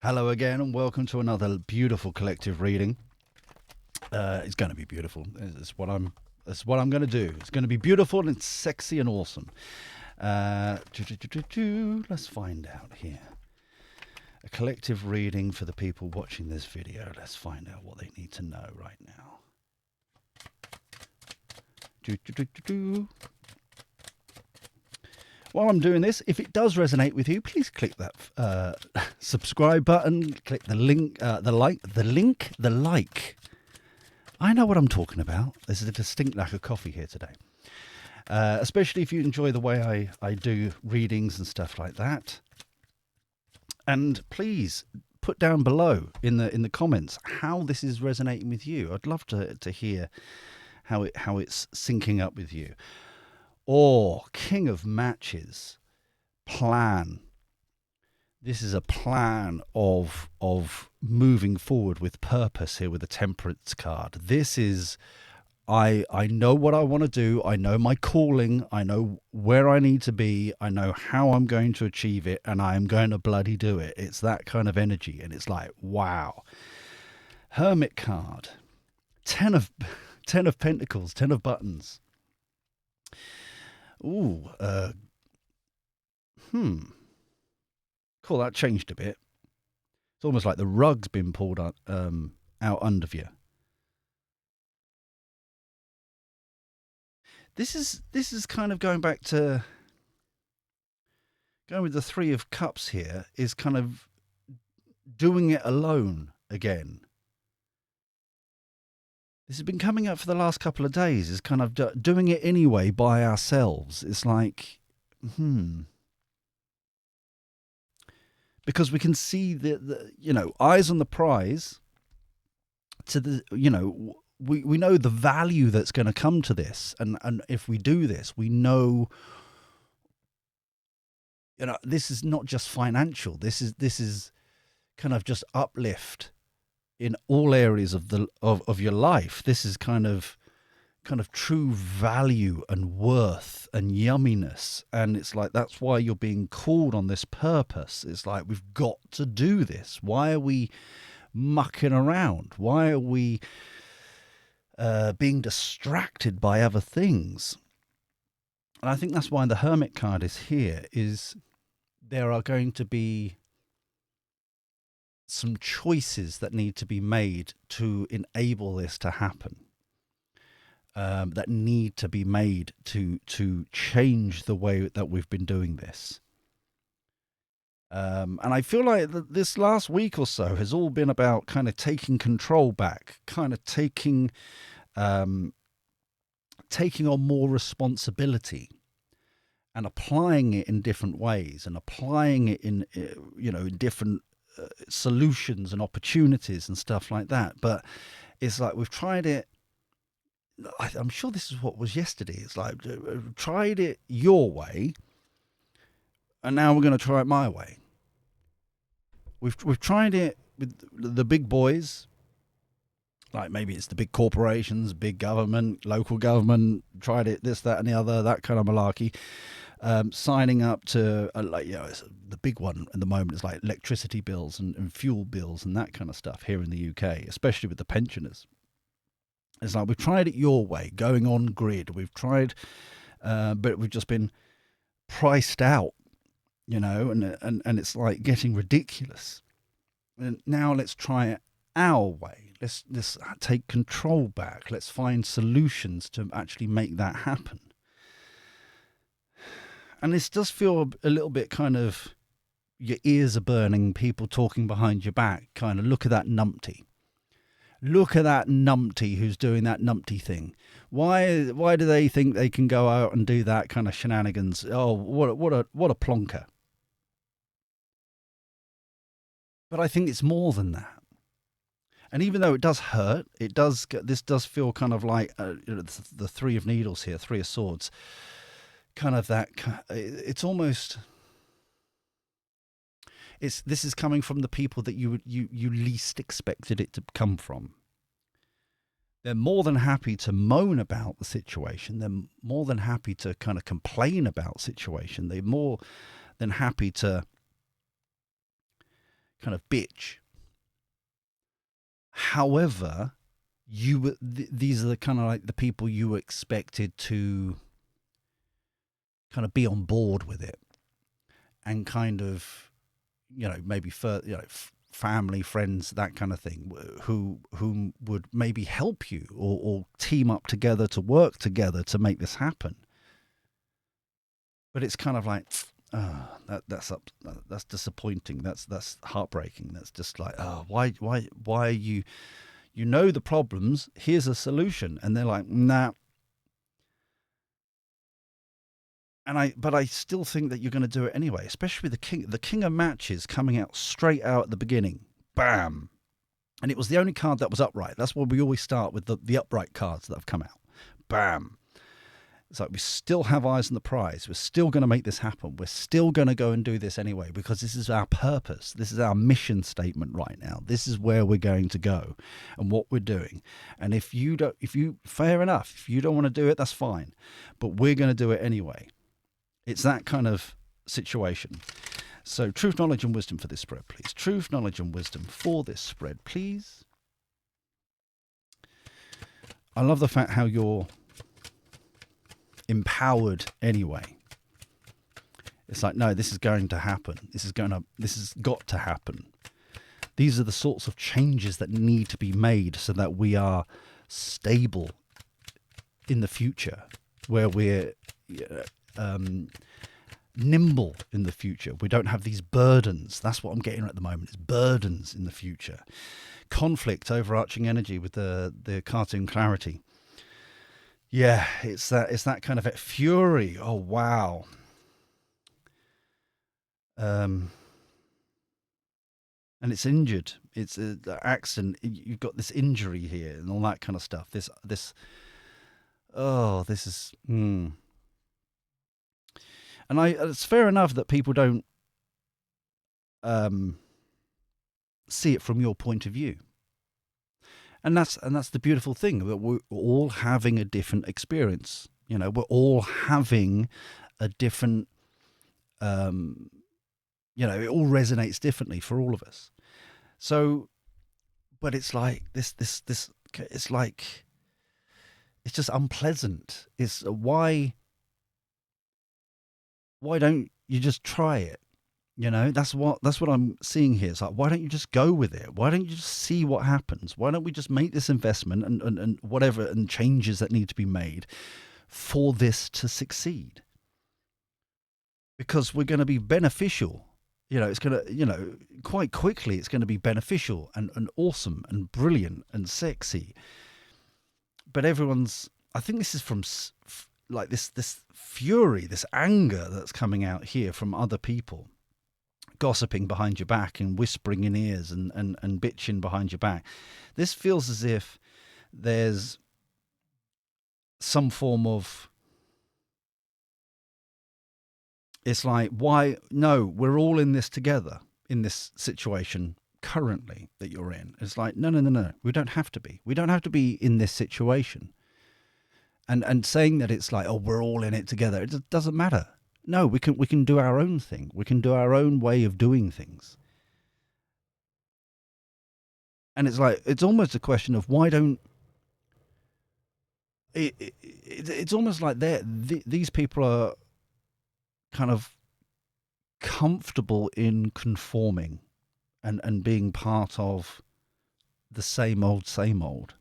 Hello again, and welcome to another beautiful collective reading. It's going to be beautiful. It's what I'm. It's what I'm going to do. It's going to be beautiful and it's sexy and awesome. Let's find out here. A collective reading for the people watching this video. Let's find out what they need to know right now. While I'm doing this, if it does resonate with you, please click that subscribe button. Click the link, the like. I know what I'm talking about. There's a distinct lack of coffee here today. Especially if you enjoy the way I do readings and stuff like that. And please put down below in the comments how this is resonating with you. I'd love to hear how it's syncing up with you. Or King of Matches, plan. This is a plan of moving forward with purpose here with the Temperance card. This is, I know what I want to do. I know my calling. I know where I need to be. I know how I'm going to achieve it, and I am going to bloody do it. It's that kind of energy, and it's like, wow. Hermit card, 10 of Pentacles, 10 of Buttons. Ooh, cool, that changed a bit. It's almost like the rug's been pulled out under you. This is kind of going back to going with the Three of Cups here, is kind of doing it alone again. This has been coming up for the last couple of days, is kind of doing it anyway by ourselves. It's like, because we can see the eyes on the prize to the, we know the value that's going to come to this. And if we do this, we know, this is not just financial. This is kind of just uplift in all areas of your life. This is kind of true value and worth and yumminess. And it's like, that's why you're being called on this purpose. It's like, we've got to do this. Why are we mucking around? Why are we being distracted by other things? And I think that's why the Hermit card is here, is there are going to be some choices that need to be made to enable this to happen, that need to be made to change the way that we've been doing this. And I feel like this last week or so has all been about kind of taking control back, kind of taking on more responsibility and applying it in different ways, and applying it in different solutions and opportunities and stuff like that. But it's like, we've tried it. I'm sure this is what was yesterday. It's like, tried it your way, and now we're going to try it my way. We've tried it with the big boys, like maybe it's the big corporations, big government, local government. Tried it, this, that, and the other, that kind of malarkey. Signing up to the big one at the moment is like electricity bills and fuel bills and that kind of stuff here in the UK, especially with the pensioners. It's like, we've tried it your way, going on grid. We've tried, but we've just been priced out, and it's like getting ridiculous. And now let's try it our way. Let's take control back. Let's find solutions to actually make that happen. And this does feel a little bit kind of, your ears are burning, people talking behind your back, kind of, look at that numpty. Look at that numpty who's doing that numpty thing. Why do they think they can go out and do that kind of shenanigans? Oh, what a plonker. But I think it's more than that. And even though it does hurt, this does feel kind of like the Three of Needles here, Three of Swords. Kind of that, it's almost, this is coming from the people that you least expected it to come from. They're more than happy to moan about the situation. They're more than happy to kind of complain about situation. They're more than happy to kind of bitch. However, these are the kind of like the people you were expected to kind of be on board with it, and kind of, maybe family, friends, that kind of thing, whom would maybe help you or team up together to work together to make this happen. But it's kind of like, that's disappointing. That's heartbreaking. That's just like, why are you know the problems? Here's a solution, and they're like, nah. But I still think that you're going to do it anyway, especially with the King of Matches coming out straight out at the beginning, bam, and it was the only card that was upright. That's where we always start with the upright cards that have come out, bam. It's like we still have eyes on the prize. We're still going to make this happen. We're still going to go and do this anyway, because this is our purpose. This is our mission statement right now. This is where we're going to go and what we're doing. And fair enough, if you don't want to do it, that's fine. But we're going to do it anyway. It's that kind of situation. So truth, knowledge, and wisdom for this spread, please. Truth, knowledge, and wisdom for this spread, please. I love the fact how you're empowered anyway. It's like, no, this is going to happen. This has got to happen. These are the sorts of changes that need to be made so that we are stable in the future, where we're nimble in the future. We don't have these burdens. That's what I'm getting at the moment. It's burdens in the future. Conflict, overarching energy with the cartoon clarity. Yeah, it's that kind of fury. Oh wow. And it's injured. It's an accident. You've got this injury here and all that kind of stuff. This is. And it's fair enough that people don't see it from your point of view. And that's the beautiful thing, that we're all having a different experience. We're all having a different, it all resonates differently for all of us. So, but it's like this, it's like, it's just unpleasant. It's why don't you just try it? That's what I'm seeing here. It's like, why don't you just go with it? Why don't you just see what happens? Why don't we just make this investment and whatever, and changes that need to be made for this to succeed? Because we're going to be beneficial. It's going to, quite quickly, it's going to be beneficial and awesome and brilliant and sexy. But I think this is from like this fury, this anger that's coming out here from other people, gossiping behind your back and whispering in ears and bitching behind your back. This feels as if there's some form of, it's like, why? No, we're all in this together, in this situation currently that you're in. It's like, no. We don't have to be. We don't have to be in this situation. And saying that it's like, oh, we're all in it together, it doesn't matter. No, we can do our own thing. We can do our own way of doing things. And it's like, it's almost a question of why don't it's almost like these people are kind of comfortable in conforming and being part of the same old.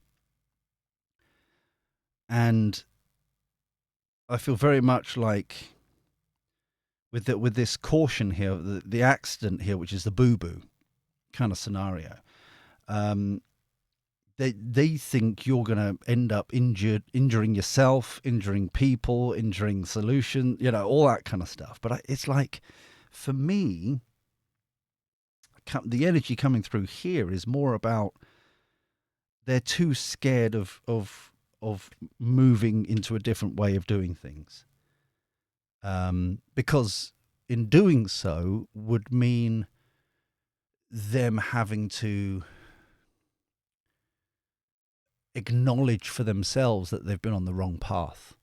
And I feel very much like with this caution here, the accident here, which is the boo-boo kind of scenario, they think you're going to end up injuring yourself, injuring people, injuring solution, all that kind of stuff. But it's like, for me, the energy coming through here is more about they're too scared of moving into a different way of doing things. Because in doing so would mean them having to acknowledge for themselves that they've been on the wrong path.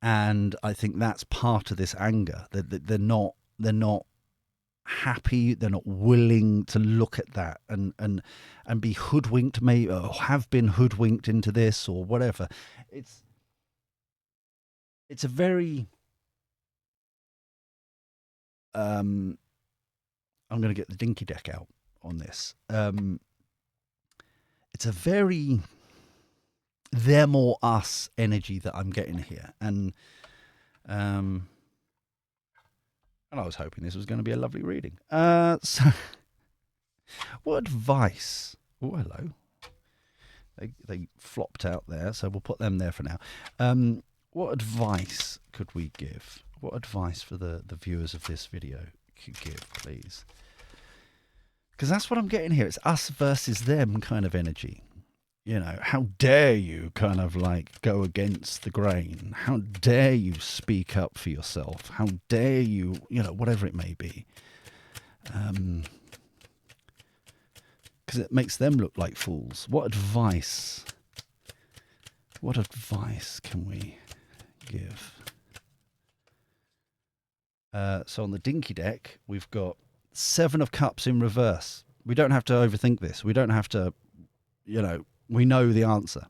And I think that's part of this anger, that they're not happy, they're not willing to look at that and be hoodwinked, maybe, or have been hoodwinked into this or whatever. It's a very I'm going to get the dinky deck out on this. It's a very them or us energy that I'm getting here, and I was hoping this was going to be a lovely reading. So, what advice? Oh, hello. They flopped out there, so we'll put them there for now. What advice could we give? What advice for the viewers of this video could you give, please? Because that's what I'm getting here. It's us versus them kind of energy. You know, how dare you kind of like go against the grain? How dare you speak up for yourself? How dare you, whatever it may be. Because it makes them look like fools. What advice can we give? So on the dinky deck, we've got 7 of Cups in reverse. We don't have to overthink this. We don't have to, we know the answer.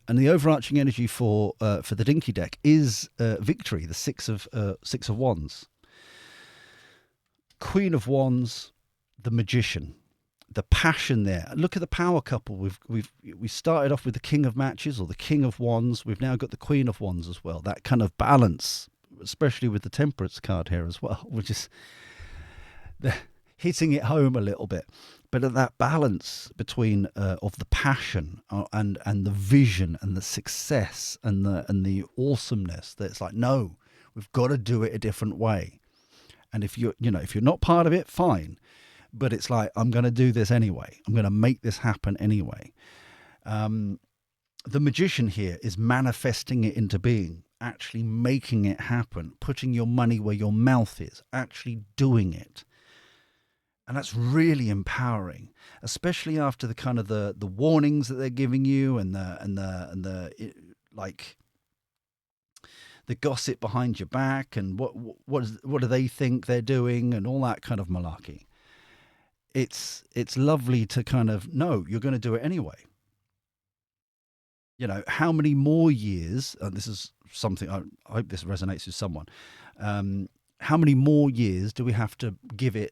And the overarching energy for the dinky deck is victory, the 6 of Wands. Queen of Wands, the Magician, the passion there. Look at the power couple. We started off with the King of Matches or the King of Wands. We've now got the Queen of Wands as well. That kind of balance, especially with the Temperance card here as well, which is hitting it home a little bit. But at that balance between of the passion and the vision and the success and the awesomeness, that's like, no, we've got to do it a different way. And if you're not part of it, fine. But it's like, I'm going to do this anyway. I'm going to make this happen anyway. The Magician here is manifesting it into being, actually making it happen, putting your money where your mouth is, actually doing it. And that's really empowering, especially after the kind of the warnings that they're giving you and the gossip behind your back and what do they think they're doing and all that kind of malarkey. It's lovely to kind of know you're going to do it anyway. How many more years? And this is something I hope this resonates with someone. How many more years do we have to give it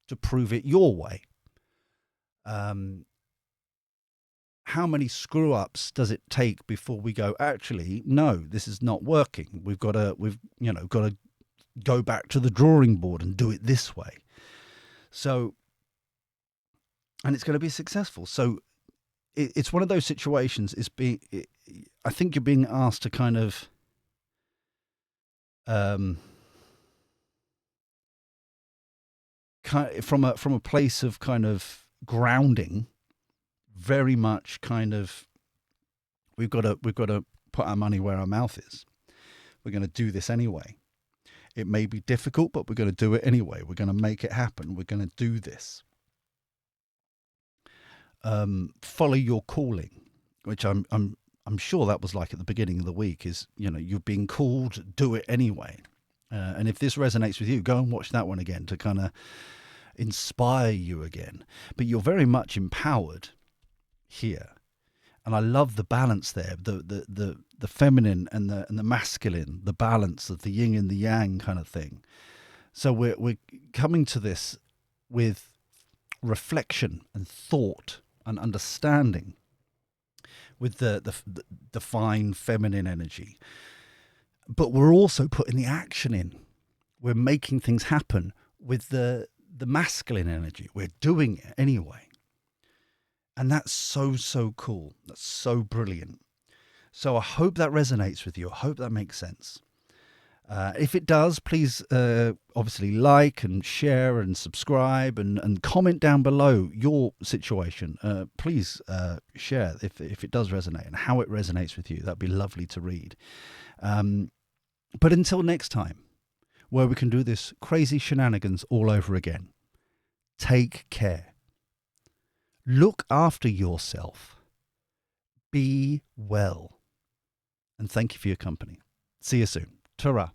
to prove it your way? How many screw ups does it take before we go, actually, no, this is not working. We've got to go back to the drawing board and do it this way. So, and it's going to be successful. So it's one of those situations. I think you're being asked to kind of, from a place of kind of grounding, very much kind of, we've got to put our money where our mouth is. We're going to do this anyway. It may be difficult, but we're going to do it anyway. We're going to make it happen. We're going to do this. Follow your calling, which I'm sure that was like at the beginning of the week, is, you're being called, do it anyway. And if this resonates with you, go and watch that one again to kind of inspire you again. But you're very much empowered here. And I love the balance there, the feminine and the masculine, the balance of the yin and the yang kind of thing. So we're coming to this with reflection and thought and understanding, with the fine feminine energy. But we're also putting the action in. We're making things happen with the masculine energy. We're doing it anyway. And that's so, so cool. That's so brilliant. So I hope that resonates with you. I hope that makes sense. If it does, please obviously like and share and subscribe and comment down below your situation. Please share if it does resonate and how it resonates with you. That'd be lovely to read. But until next time, where we can do this crazy shenanigans all over again, take care. Look after yourself. Be well. And thank you for your company. See you soon. Ta-ra.